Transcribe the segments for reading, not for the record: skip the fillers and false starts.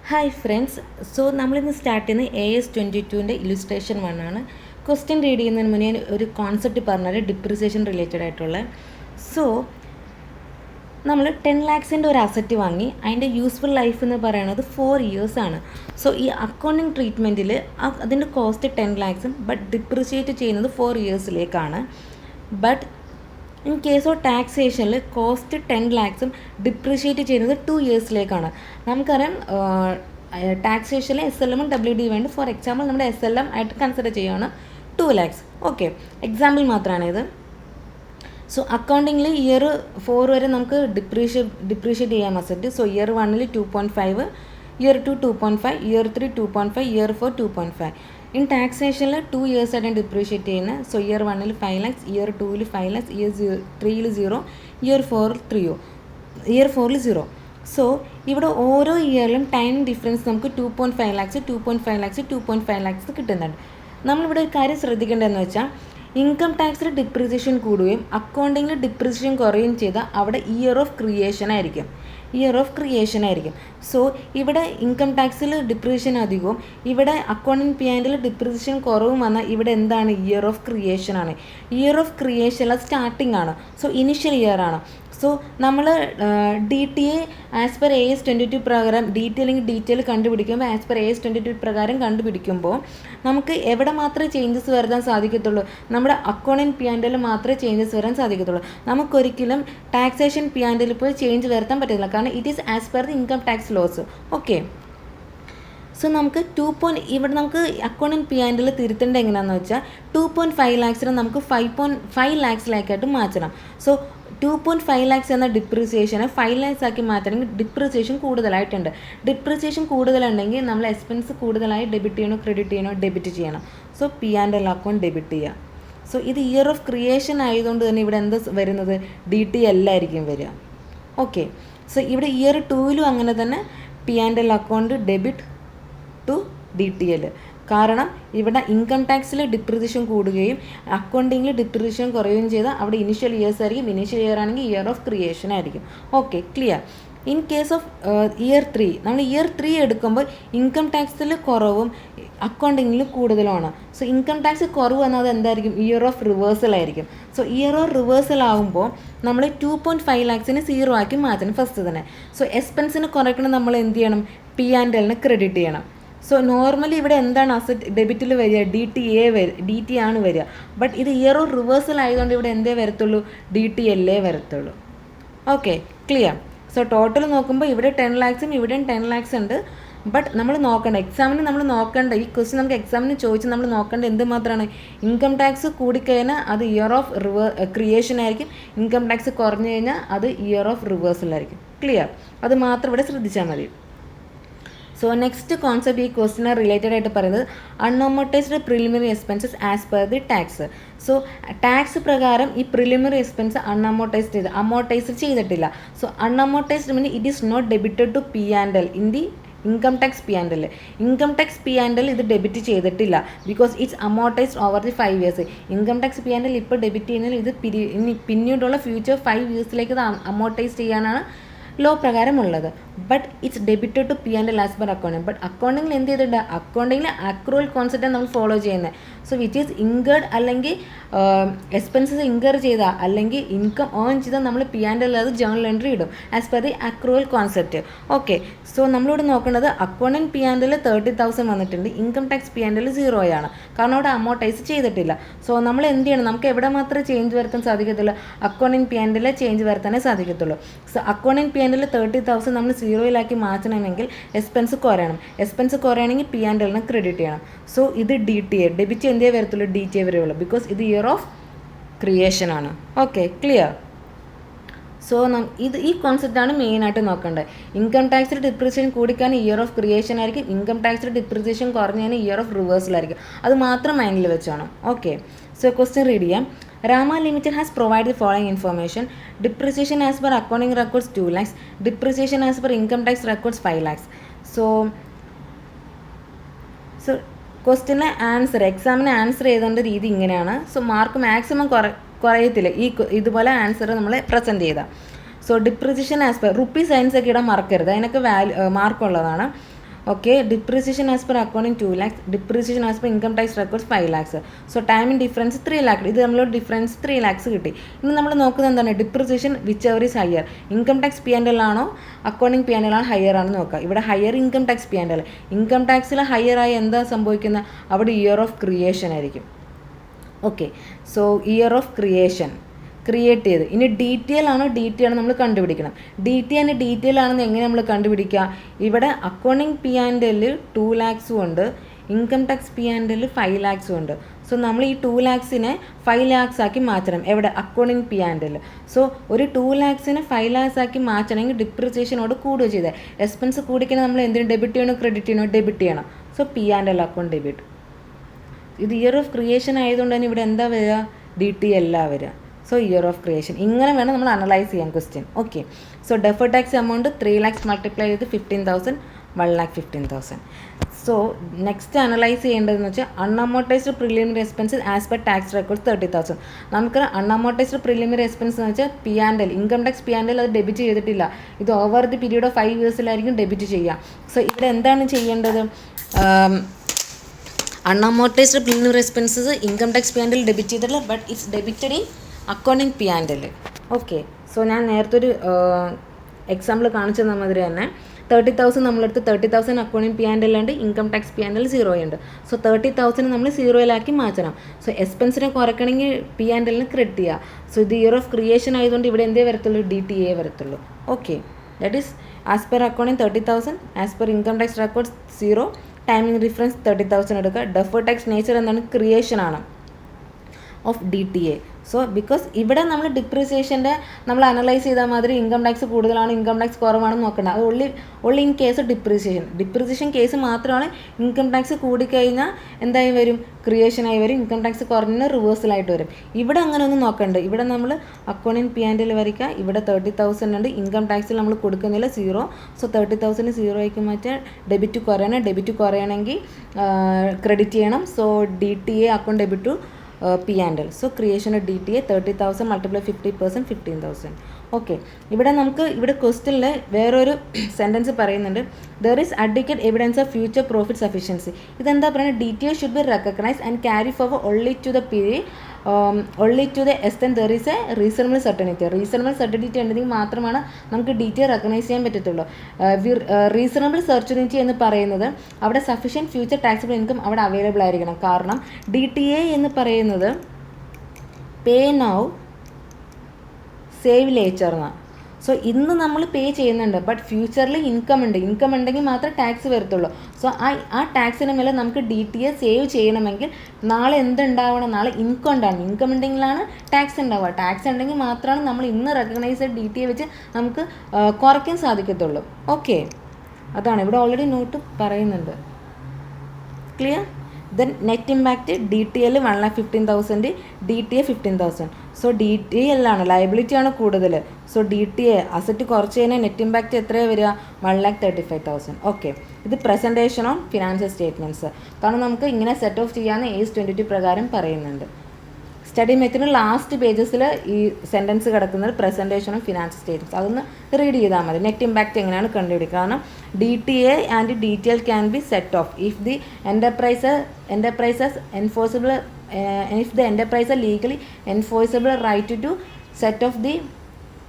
Hi friends. So നമ്മളിന്ന് start ചെയ്യുന്നത് AS22 illustration 1 ആണ്. ക്വസ്റ്റ്യൻ റീഡ് ചെയ്യുന്നതിന് മുന്നേ ഒരു കോൺസെപ്റ്റ് പറഞ്ഞാൽ ഡിപ്രിസിയേഷൻ റിലേറ്റഡ് ആയിട്ടുള്ള. സോ നമ്മൾ 10 lakhs ഒരു അസറ്റ് വാങ്ങി അതിൻ്റെ യൂസ്ഫുൾ ലൈഫ് എന്ന് പറയുന്നത് 4 years ആണ്. സോ ഈ അക്കൗണ്ടിങ് ട്രീറ്റ്മെൻറ്റിൽ അതിൻ്റെ കോസ്റ്റ് 10 lakhs ബട്ട് ഡിപ്രിസിയേറ്റ് ചെയ്യുന്നത് 4 yearsലേക്കാണ്. ബട്ട് ഇൻ കേസ് ഓഫ് ടാക്സേഷനിൽ കോസ്റ്റ് 10 lakhs ഡിപ്രിഷിയേറ്റ് ചെയ്യുന്നത് 2 yearsലേക്കാണ്. നമുക്കറിയാം ടാക്സേഷനിൽ SLM WD വേണ്ടി. ഫോർ എക്സാമ്പിൾ നമ്മുടെ SLM ആയിട്ട് കൺസിഡർ ചെയ്യുകയാണ് 2 lakhs. ഓക്കെ, എക്സാമ്പിൾ മാത്രമാണിത്. സോ അക്കൗണ്ടിങ്ങിൽ ഇയർ 4 വരെ നമുക്ക് ഡിപ്രീഷിയേറ്റ് ചെയ്യാൻ asset. So year 1 2.5, year 2 2.5, year 3 2.5, year 4 2.5. In ടാക്സേഷനിൽ 2 years ആയിട്ടാണ് ഡിപ്രീഷിയേറ്റ് ചെയ്യുന്നത്. So year 1 5 lakhs, year 2 5 lakhs, year 3 0, year 4 3, year 4 0. So ഇവിടെ ഓരോ ഇയറിലും ടൈം ഡിഫറൻസ് നമുക്ക് 2.5 lakhs, 2.5 lakhs, 2.5 lakhs കിട്ടുന്നുണ്ട്. നമ്മളിവിടെ ഒരു കാര്യം ശ്രദ്ധിക്കേണ്ടതെന്ന് വെച്ചാൽ ഇൻകം ടാക്സിൽ ഡിപ്രിസിയേഷൻ കൂടുകയും അക്കൗണ്ടിങ്ങിൽ ഡിപ്രിസിയേഷൻ കുറയുകയും ചെയ്താൽ അവിടെ ഇയർ ഓഫ് ക്രിയേഷൻ ആയിരിക്കും. സോ ഇവിടെ ഇൻകം ടാക്സിൽ ഡിപ്രിസിയേഷൻ അധികവും ഇവിടെ അക്കൗണ്ടിങ് PNL ഡിപ്രിസിയേഷൻ കുറവും വന്നാൽ ഇവിടെ എന്താണ്? ഇയർ ഓഫ് ക്രിയേഷൻ ആണ്. ഇയർ ഓഫ് ക്രിയേഷൻ അത് സ്റ്റാർട്ടിംഗ് ആണ്. സോ ഇനിഷ്യൽ ഇയർ ആണ്. സോ നമ്മൾ DTA ആസ് പെർ AS22 പ്രകാരം അല്ലെങ്കിൽ ഡീറ്റെയിൽ കണ്ടുപിടിക്കുമ്പോൾ ആസ് പെർ AS22 പ്രകാരം കണ്ടുപിടിക്കുമ്പോൾ നമുക്ക് എവിടെ മാത്രമേ ചേഞ്ചസ് വരുത്താൻ സാധിക്കത്തുള്ളൂ? നമ്മുടെ അക്കൗണ്ടിങ് PNL മാത്രമേ ചേഞ്ചസ് വരാൻ സാധിക്കത്തുള്ളൂ. നമുക്കൊരിക്കലും ടാക്സേഷൻ PNL പോയി ചേഞ്ച് വരുത്താൻ പറ്റില്ല. കാരണം it is as per the income tax laws. Okay, so നമുക്ക് ഇവിടെ നമുക്ക് അക്കൗണ്ടിങ് PNL തിരുത്തേണ്ടത് എങ്ങനെയാണെന്ന് വെച്ചാൽ 2.5 lakhs നമുക്ക് 5.5 lakhs മാറ്റണം. സോ 2.5 lakhs എന്ന ഡിപ്രിസിയേഷനെ 5 lakhs ആക്കി മാറ്റണമെങ്കിൽ ഡിപ്രിസിയേഷൻ കൂടുതലായിട്ടുണ്ട്. ഡിപ്രിസിയേഷൻ കൂടുതലുണ്ടെങ്കിൽ നമ്മൾ എക്സ്പെൻസ് കൂടുതലായി ഡെബിറ്റ് ചെയ്യണോ ക്രെഡിറ്റ് ചെയ്യണോ? ഡെബിറ്റ് ചെയ്യണം. സോ PNL അക്കൗണ്ട് ഡെബിറ്റ് ചെയ്യുക. സോ ഇത് ഇയർ ഓഫ് ക്രിയേഷൻ ആയതുകൊണ്ട് തന്നെ ഇവിടെ എന്താ വരുന്നത്? DT എല്ലായിരിക്കും വരിക. ഓക്കെ, സോ ഇവിടെ ഇയർ 2 അങ്ങനെ തന്നെ PNL account debit to DTL. കാരണം ഇവിടെ ഇൻകം ടാക്സിൽ ഡിപ്രിസിയേഷൻ കൂടുകയും അക്കൗണ്ടിങ്ങിൽ ഡിപ്രിസിയേഷൻ കുറയുകയും ചെയ്താൽ അവിടെ ഇനിഷ്യൽ ഇയേഴ്സ് ആയിരിക്കും. ഇനിഷ്യൽ ഇയർ ആണെങ്കിൽ ഇയർ ഓഫ് ക്രിയേഷൻ ആയിരിക്കും. Okay, clear. In case of year 3, നമ്മൾ ഇയർ 3 എടുക്കുമ്പോൾ ഇൻകം ടാക്സിൽ കുറവും അക്കൗണ്ടിങ്ങിൽ കൂടുതലുമാണ്. സോ ഇൻകം ടാക്സ് കുറവ് എന്നത് എന്തായിരിക്കും? ഇയർ ഓഫ് റിവേഴ്സൽ ആയിരിക്കും. സോ ഇയർ ഓഫ് റിവേഴ്സൽ ആകുമ്പോൾ നമ്മൾ 2.5 lakhs 0 ആക്കി മാറ്റണം ഫസ്റ്റ് തന്നെ. സോ എക്സ്പെൻസിന് കുറയ്ക്കണം, നമ്മൾ എന്ത് ചെയ്യണം? PNL ക്രെഡിറ്റ് ചെയ്യണം. സോ നോർമലി ഇവിടെ എന്താണ് അസറ്റ് ഡെബിറ്റിൽ വരിക? DT ആണ് വരിക. ബട്ട് ഇത് ഇയർ ഓഫ് റിവേഴ്സൽ ആയതുകൊണ്ട് ഇവിടെ എന്തേ വരത്തുള്ളൂ? DTL വരത്തുള്ളൂ. Okay, clear. സോ ടോട്ടൽ നോക്കുമ്പോൾ ഇവിടെ 10 lakhs ഇവിടെയും 10 lakhs ഉണ്ട്. ബട്ട് നമ്മൾ നോക്കേണ്ട എക്സാമിന് നമ്മൾ നോക്കേണ്ട ഈ ക്വസ്റ്റ്യൻ നമുക്ക് എക്സാമിന് ചോദിച്ച് നമ്മൾ നോക്കേണ്ട എന്ത് മാത്രമാണ്? ഇൻകം ടാക്സ് കൂടിക്കഴിഞ്ഞാൽ അത് ഇയർ ഓഫ് ക്രിയേഷൻ ആയിരിക്കും. ഇൻകം ടാക്സ് കുറഞ്ഞു കഴിഞ്ഞാൽ അത് ഇയർ ഓഫ് റിവേഴ്സൽ ആയിരിക്കും. ക്ലിയർ, അത് മാത്രം ഇവിടെ ശ്രദ്ധിച്ചാൽ മതി. സോ നെക്സ്റ്റ് കോൺസെപ്റ്റ് ഈ ക്വസ്റ്റിന് റിലേറ്റഡ് ആയിട്ട് പറയുന്നത് unamortized preliminary expenses as per the tax. So tax പ്രകാരം ഈ പ്രിലിമിനറി എക്സ്പെൻസ് അമോർട്ടൈസ്ഡ് ചെയ്തിട്ടില്ല. So unamortized means it is not debited to PNL in the income tax PNL. Income tax PNL ഇത് debit ചെയ്തിട്ടില്ല because it's amortized over the 5 years. Income tax PNL ഇപ്പോൾ debit ചെയ്യുന്നതിൽ ഇത് പിന്നീടുള്ള future 5 yearsലേക്ക് ഇത് amortize ചെയ്യാനാണ് ലോ പ്രകാരമുള്ളത്. But it's debited to PNL as per accounting. But അക്കൗണ്ടിങ്ങിൽ എന്ത് ചെയ്തിട്ടുണ്ട്? അക്കൗണ്ടിങ്ങിൽ അക്രൂവൽ കോൺസെപ്റ്റാണ് നമ്മൾ ഫോളോ ചെയ്യുന്നത്. സോ വിച്ച് ഈസ് ഇൻകേർഡ് അല്ലെങ്കിൽ എക്സ്പെൻസസ് ഇൻകർ ചെയ്താൽ അല്ലെങ്കിൽ ഇൻകം ഏൺ ചെയ്താൽ നമ്മൾ PNL അത് ജേണൽ എൻട്രി ഇടും as per the accrual concept. Okay, so നമ്മളിവിടെ നോക്കേണ്ടത് അക്കൗണ്ടിങ് PNL 30,000 വന്നിട്ടുണ്ട്. ഇൻകം ടാക്സ് PNL 0 ആണ്. കാരണം അവിടെ അമോർട്ടൈസ് ചെയ്തിട്ടില്ല. സോ നമ്മൾ എന്ത് ചെയ്യണം? നമുക്ക് എവിടെ മാത്രമേ ചേഞ്ച് വരുത്താൻ സാധിക്കത്തുള്ളൂ? അക്കൗണ്ടിങ് PNL ചേഞ്ച് വരുത്താനേ സാധിക്കത്തുള്ളൂ. സോ അക്കൗണ്ടിങ് PNL 30,000 നമ്മൾ 0 മാറ്റണമെങ്കിൽ എക്സ്പെൻസ് കുറയണമെങ്കിൽ PNL ക്രെഡിറ്റ് ചെയ്യണം. സോ ഇത് DTA ഡെബിറ്റ് എന്തേ വരത്തുള്ളൂ? DTA വരെയുള്ളൂ ബിക്കോസ് ഇത് ഇയർ ഓഫ് ക്രിയേഷൻ ആണ്. Okay, clear. സോ ഈ കോൺസെപ്റ്റാണ് മെയിനായിട്ട് നോക്കേണ്ടത്. ഇൻകം ടാക്സിൽ ഡിപ്രിസിയേഷൻ കൂടിക്കാൻ ഇയർ ഓഫ് ക്രിയേഷൻ ആയിരിക്കും. ഇൻകം ടാക്സിൽ ഡിപ്രിസിയേഷൻ കുറഞ്ഞാൽ ഇയർ ഓഫ് റിവേഴ്സലായിരിക്കും. അത് മാത്രം മൈൻഡിൽ വെച്ചാണ്. ഓക്കെ, സോ ക്വസ്റ്റ്യൻ റീഡ് ചെയ്യാം. Rama Limited has provided the following information. Depreciation as per accounting records 2 lakhs. Depreciation as per income tax records 5 lakhs. So question answer എക്സാമിന് answer ചെയ്തേണ്ട രീതി ഇങ്ങനെയാണ്. സോ മാർക്ക് മാക്സിമം കുറയത്തില്ല ഇതുപോലെ answer നമ്മൾ present ചെയ്താൽ. So depreciation as per rupees science ഒക്കെ ഇടാൻ മറക്കരുത്. അതിനൊക്കെ മാർക്കുള്ളതാണ്. Okay, depreciation as per accounting 2 lakhs, depreciation as per income tax records 5 lakhs. So time in difference 3 lakh. ഇത് നമ്മളൊരു ഡിഫറൻസ് 3 lakhs കിട്ടി. ഇനി നമ്മൾ നോക്കുന്നത് എന്താണ്, depreciation which ever is higher, income tax P and L ആണോ അക്കൗണ്ടിങ് പി ആൻഡ് എൽ ആണോ higher ആണെന്ന് നോക്കുക. ഇവിടെ higher income tax P and L. Income ടാക്സിൽ ഹയർ ആയി എന്താ സംഭവിക്കുന്നത്, അവിടെ ഇയർ ഓഫ് ക്രിയേഷൻ ആയിരിക്കും. Okay, so year of creation create ചെയ്ത്. ഇനി ഡീറ്റെയിൽ ആണോ, ഡീറ്റെയിൽ ആണ് നമ്മൾ കണ്ടുപിടിക്കണം. ഡീറ്റെയിൽ ആണെന്ന് എങ്ങനെ നമ്മൾ കണ്ടുപിടിക്കുക, ഇവിടെ accounting P and L 2 lakhs ഉണ്ട്, income tax P and L 5 lakhs ഉണ്ട്. സോ നമ്മൾ ഈ 2 lakhsനെ 5 lakhs ആക്കി മാറ്റണം. എവിടെ, accounting P and L. So ഒരു 2 lakhsനെ 5 lakhs ആക്കി മാറ്റണമെങ്കിൽ ഡിപ്രിസിയേഷനോട് കൂടുക ചെയ്തത്. എക്സ്പെൻസ് കൂടിക്കണം, നമ്മൾ എന്തിനും ഡെബിറ്റ് ചെയ്യണോ ക്രെഡിറ്റ് ചെയ്യണോ, ഡെബിറ്റ് ചെയ്യണം. So P and L account debit. ഇത് ഇയർ ഓഫ് ക്രിയേഷൻ ആയതുകൊണ്ട് തന്നെ ഇവിടെ എന്താ വരിക, ഡി ടി എല്ലാ വരിക. So year of creation. ഇങ്ങനെ വേണം നമ്മൾ അനലൈസ് ചെയ്യാൻ question. Okay, so defer tax amount 3 lakhs multiply ചെയ്ത് 15,000, 1,15,000. സോ നെക്സ്റ്റ് അനലൈസ് ചെയ്യേണ്ടതെന്ന് വെച്ചാൽ unamortized preliminary expenses as per tax records 30,000. നമുക്ക് അൺഅമോർട്ടൈസ്ഡ് പ്രിലിമിനറി എക്സ്പെൻസ് എന്ന് വെച്ചാൽ P and L, income tax P and L അത് ഡെബിറ്റ് ചെയ്തിട്ടില്ല. ഇത് ഓവർ ദി പീരീഡ് ഓഫ് 5 yearsലായിരിക്കും ഡെബിറ്റ് ചെയ്യുക. സോ ഇവിടെ എന്താണ് ചെയ്യേണ്ടത്, unamortized preliminary expenses income tax P and L debit ചെയ്തിട്ടില്ല, but it's debited in accounting P and L. Okay, so ഞാൻ നേരത്തെ ഒരു എക്സാമ്പിൾ കാണിച്ചു തന്ന മാതിരി തന്നെ 30,000 നമ്മളെടുത്ത് 30,000 അക്കൗണ്ടിങ് പി ആൻഡ് എൽ ഉണ്ട്, income tax P and L 0 ഉണ്ട്. സോ 30,000 നമ്മൾ 0 മാറ്റണം. സോ എക്സ്പെൻസിനെ കുറയ്ക്കണമെങ്കിൽ പി ആൻഡ് എല്ലിന് ക്രെഡിറ്റ് ചെയ്യുക. സോ ഇത് ഇയർ ഓഫ് ക്രിയേഷൻ ആയതുകൊണ്ട് ഇവിടെ എന്തേ വരത്തുള്ളൂ, ഡി ടി എ വരത്തുള്ളൂ. Okay, that is as per accounting 30,000, as per income tax records 0, timing difference 30,000 എടുക്കുക. ഡെഫർ ടാക്സ് നേച്ചർ എന്താണ്, ക്രിയേഷൻ ആണ് of D T A. So because ഇവിടെ നമ്മൾ ഡിപ്രിസിയേഷൻ്റെ നമ്മൾ അനലൈസ് ചെയ്താൽ മാതിരി ഇൻകം ടാക്സ് കൂടുതലാണ് ഇൻകം ടാക്സ് കുറവാണെന്ന് നോക്കേണ്ട. അത് only in case depreciation case മാത്രമാണ്. ഇൻകം ടാക്സ് കൂടിക്കഴിഞ്ഞാൽ എന്തായി വരും, ക്രിയേഷനായി വരും. ഇൻകം ടാക്സ് കുറഞ്ഞ റിവേഴ്സലായിട്ട് വരും. ഇവിടെ അങ്ങനെ ഒന്നും നോക്കണ്ട. ഇവിടെ നമ്മൾ അക്കൗണ്ടിങ് പി ആൻഡ് എൽ വരയ്ക്കുക. ഇവിടെ 30,000 ഉണ്ട്, ഇൻകം ടാക്സിൽ നമ്മൾ കൊടുക്കുന്നില്ല 0. സോ 30,000 0 മാറ്റാൻ ഡെബിറ്റ് കുറയണം. ഡെബിറ്റ് കുറയണമെങ്കിൽ ക്രെഡിറ്റ് ചെയ്യണം. So D T A account debit to P and L. So creation of D T A 30,000 multiply 50%, 15,000. ഓക്കെ, ഇവിടെ നമുക്ക് ഇവിടെ ക്വസ്റ്റ്യനിൽ വേറൊരു സെൻറ്റൻസ് പറയുന്നുണ്ട്, there is adequate evidence of future profit sufficiency. ഇതെന്താ പറയുന്നത്, D T A should be recognise and carry forward only to the period, only to the extent there is a reasonable certainty. Reasonable certainty ഉണ്ടെങ്കിൽ മാത്രമാണ് നമുക്ക് D T A recognise ചെയ്യാൻ പറ്റത്തുള്ളൂ. Reasonable സർട്ടിനിറ്റി എന്ന് പറയുന്നത് അവിടെ സഫിഷ്യൻറ്റ് ഫ്യൂച്ചർ ടാക്സബിൾ ഇൻകം അവിടെ available ആയിരിക്കണം. കാരണം ഡി ടി എ എന്ന് പറയുന്നത് പേ നൗ സേവ് ലേറ്റർ എന്നാണ്. സോ ഇന്ന് നമ്മൾ പേ ചെയ്യുന്നുണ്ട്, ബട്ട് ഫ്യൂച്ചറിൽ ഇൻകം ഉണ്ടെങ്കിൽ മാത്രമേ ടാക്സ് വരത്തുള്ളൂ. സോ ആ ടാക്സിന് മേലെ നമുക്ക് ഡി ടി എ സേവ് ചെയ്യണമെങ്കിൽ നാളെ എന്തുണ്ടാവണം, നാളെ ഇൻകം ഉണ്ടാവണം. ഇൻകം ഉണ്ടെങ്കിലാണ് ടാക്സ് ഉണ്ടാവുക. ടാക്സ് ഉണ്ടെങ്കിൽ മാത്രമാണ് നമ്മൾ ഇന്ന് റെക്കഗ്നൈസ് ചെയ്ത് ഡി ടി എ വെച്ച് നമുക്ക് കുറയ്ക്കാൻ സാധിക്കത്തുള്ളൂ. ഓക്കെ, അതാണ് ഇവിടെ ഓൾറെഡി നോട്ട് പറയുന്നുണ്ട്. Clear? Then net impact D T L 1,15,000, D T A 15,000. So D T എല്ലാണ് ലയബിലിറ്റിയാണ് കൂടുതൽ. So D T A asset കുറച്ച് കഴിഞ്ഞാൽ നെറ്റ് ഇമ്പാക്റ്റ് എത്രയാണ് വരിക, 1,35,000. ഓക്കെ, ഇത് പ്രസൻറ്റേഷൻ ഓൺ ഫിനാൻഷ്യൽ സ്റ്റേറ്റ്മെൻറ്റ്സ്. കാരണം നമുക്ക് ഇങ്ങനെ സെറ്റ് ഓഫ് ചെയ്യാമെന്ന് AS 22 പ്രകാരം പറയുന്നുണ്ട്. സ്റ്റഡി മെറ്റീരിയൽ ലാസ്റ്റ് പേജസിൽ ഈ സെൻറ്റൻസ് കിടക്കുന്നത് പ്രസൻറ്റേഷൻ ഓഫ് ഫിനാൻഷ്യൽ സ്റ്റേറ്റ്മെൻറ്റ്സ്. അതൊന്ന് റീഡ് ചെയ്താൽ മതി. നെറ്റ് ഇമ്പാക്റ്റ് എങ്ങനെയാണ് കണ്ടുപിടിക്കുക. കാരണം D T A and D T L can be set of if the enterprises enforceable if the enterprise are legally enforceable right to set off the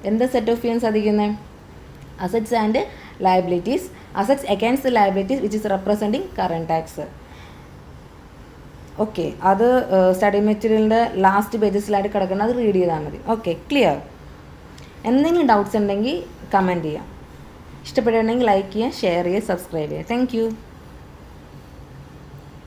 എന്താ set of ചെയ്യാൻ സാധിക്കുന്നത്, assets and liabilities, assets against the liabilities which is representing current tax. Okay, അത് study മെറ്റീരിയലിൻ്റെ last പേജസിലായിട്ട് കിടക്കുന്നത്, അത് read ചെയ്താൽ മതി. Okay, clear? എന്തെങ്കിലും ഡൗട്ട്സ് ഉണ്ടെങ്കിൽ കമൻറ്റ് ചെയ്യാം. ഇഷ്ടപ്പെടുകയാണെങ്കിൽ ലൈക്ക് ചെയ്യുക, ഷെയർ ചെയ്യുക, സബ്സ്ക്രൈബ് ചെയ്യുക. Thank you.